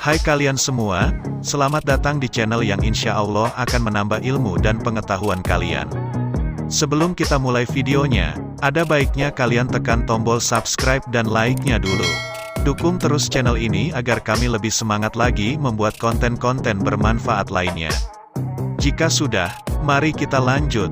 Hai kalian semua, selamat datang di channel yang insya Allah akan menambah ilmu dan pengetahuan kalian. Sebelum kita mulai videonya, ada baiknya kalian tekan tombol subscribe dan like-nya dulu. Dukung terus channel ini agar kami lebih semangat lagi membuat konten-konten bermanfaat lainnya. Jika sudah, mari kita lanjut.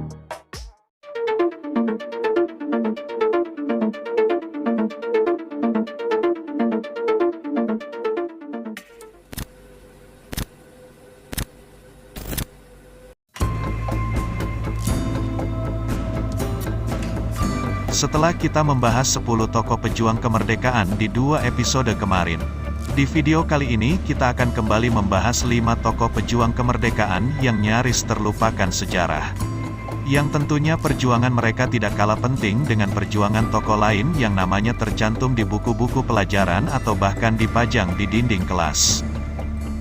Setelah kita membahas 10 tokoh pejuang kemerdekaan di 2 episode kemarin, di video kali ini kita akan kembali membahas 5 tokoh pejuang kemerdekaan yang nyaris terlupakan sejarah. Yang tentunya perjuangan mereka tidak kalah penting dengan perjuangan tokoh lain yang namanya tercantum di buku-buku pelajaran atau bahkan dipajang di dinding kelas.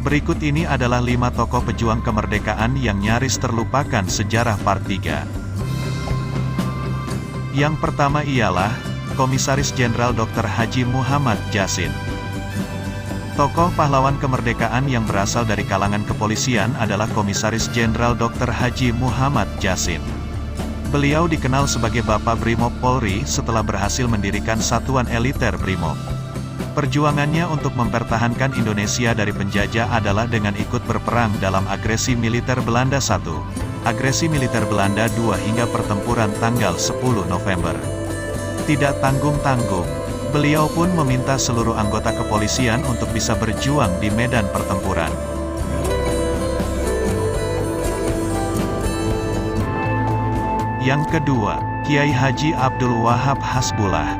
Berikut ini adalah 5 tokoh pejuang kemerdekaan yang nyaris terlupakan sejarah part 3. Yang pertama ialah, Komisaris Jenderal Dr. Haji Muhammad Jassin. Tokoh pahlawan kemerdekaan yang berasal dari kalangan kepolisian adalah Komisaris Jenderal Dr. Haji Muhammad Jassin. Beliau dikenal sebagai Bapak Brimob Polri setelah berhasil mendirikan satuan eliter Brimob. Perjuangannya untuk mempertahankan Indonesia dari penjajah adalah dengan ikut berperang dalam agresi militer Belanda I, agresi militer Belanda II hingga pertempuran tanggal 10 November. Tidak tanggung-tanggung, beliau pun meminta seluruh anggota kepolisian untuk bisa berjuang di medan pertempuran. Yang kedua, Kiai Haji Abdul Wahab Hasbullah.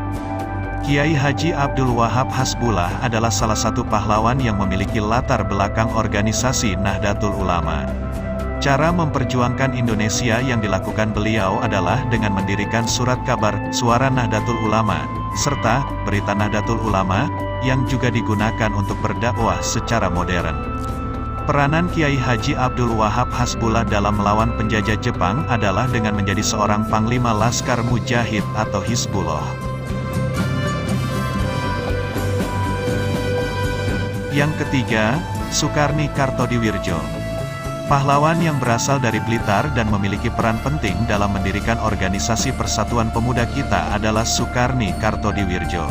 Kiai Haji Abdul Wahab Hasbullah adalah salah satu pahlawan yang memiliki latar belakang organisasi Nahdlatul Ulama. Cara memperjuangkan Indonesia yang dilakukan beliau adalah dengan mendirikan surat kabar, Suara Nahdlatul Ulama, serta Berita Nahdlatul Ulama, yang juga digunakan untuk berdakwah secara modern. Peranan Kiai Haji Abdul Wahab Hasbullah dalam melawan penjajah Jepang adalah dengan menjadi seorang Panglima Laskar Mujahid atau Hizbullah. Yang ketiga, Sukarni Kartodiwirjo. Pahlawan yang berasal dari Blitar dan memiliki peran penting dalam mendirikan organisasi Persatuan Pemuda Kita adalah Sukarni Kartodiwirjo.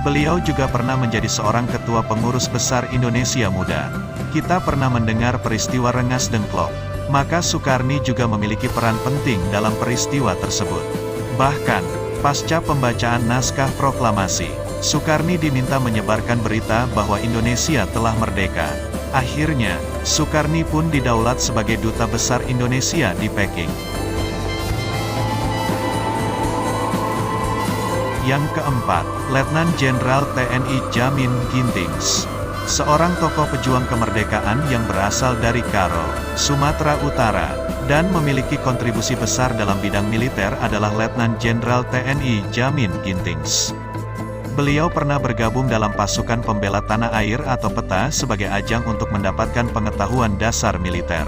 Beliau juga pernah menjadi seorang ketua pengurus besar Indonesia Muda. Kita pernah mendengar peristiwa Rengas Dengklok, maka Sukarni juga memiliki peran penting dalam peristiwa tersebut. Bahkan, pasca pembacaan naskah proklamasi, Sukarni diminta menyebarkan berita bahwa Indonesia telah merdeka. Akhirnya, Sukarni pun didaulat sebagai Duta Besar Indonesia di Peking. Yang keempat, Letnan Jenderal TNI Jamin Gintings. Seorang tokoh pejuang kemerdekaan yang berasal dari Karo, Sumatera Utara, dan memiliki kontribusi besar dalam bidang militer adalah Letnan Jenderal TNI Jamin Gintings. Beliau pernah bergabung dalam pasukan pembela tanah air atau PETA sebagai ajang untuk mendapatkan pengetahuan dasar militer.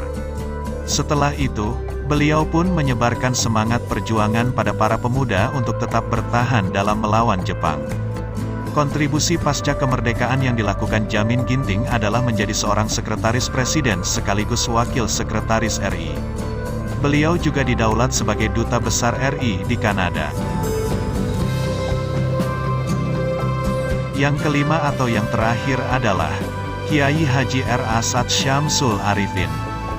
Setelah itu, beliau pun menyebarkan semangat perjuangan pada para pemuda untuk tetap bertahan dalam melawan Jepang. Kontribusi pasca kemerdekaan yang dilakukan Jamin Ginting adalah menjadi seorang sekretaris presiden sekaligus wakil sekretaris RI. Beliau juga didaulat sebagai Duta Besar RI di Kanada. Yang kelima atau yang terakhir adalah Kiai Haji R. Asad Syamsul Arifin.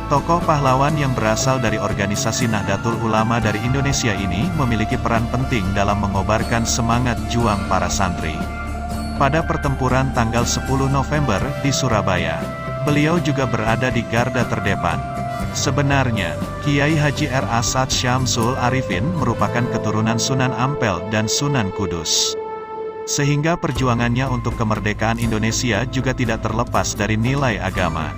Tokoh pahlawan yang berasal dari organisasi Nahdlatul Ulama dari Indonesia ini memiliki peran penting dalam mengobarkan semangat juang para santri. Pada pertempuran tanggal 10 November di Surabaya, beliau juga berada di garda terdepan. Sebenarnya, Kiai Haji R. Asad Syamsul Arifin merupakan keturunan Sunan Ampel dan Sunan Kudus. Sehingga perjuangannya untuk kemerdekaan Indonesia juga tidak terlepas dari nilai agama.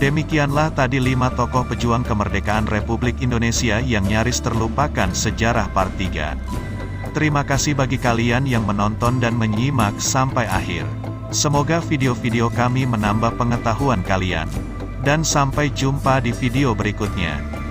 Demikianlah tadi 5 tokoh pejuang kemerdekaan Republik Indonesia yang nyaris terlupakan sejarah part 3. Terima kasih bagi kalian yang menonton dan menyimak sampai akhir. Semoga video-video kami menambah pengetahuan kalian. Dan sampai jumpa di video berikutnya.